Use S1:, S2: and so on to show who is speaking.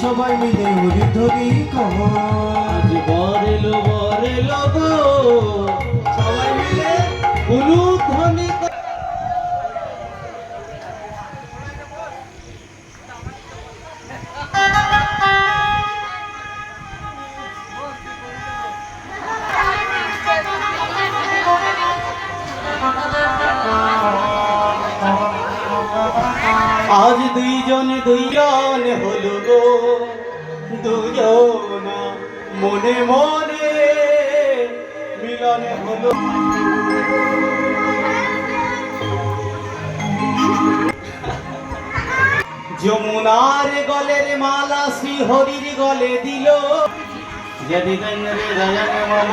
S1: সবাই মিলে হরিধ্বনি কহ।
S2: আজ বরেলো বরেলো গো, সবাই মিলে উলুধ্বনি কহ। আজ দুইজন হলো গো, দুজন মনে মনে মিলন হলো। যমুনার গলের মালা শ্রীহরির গলে দিল, যদি গঞ্জরে রজন মম।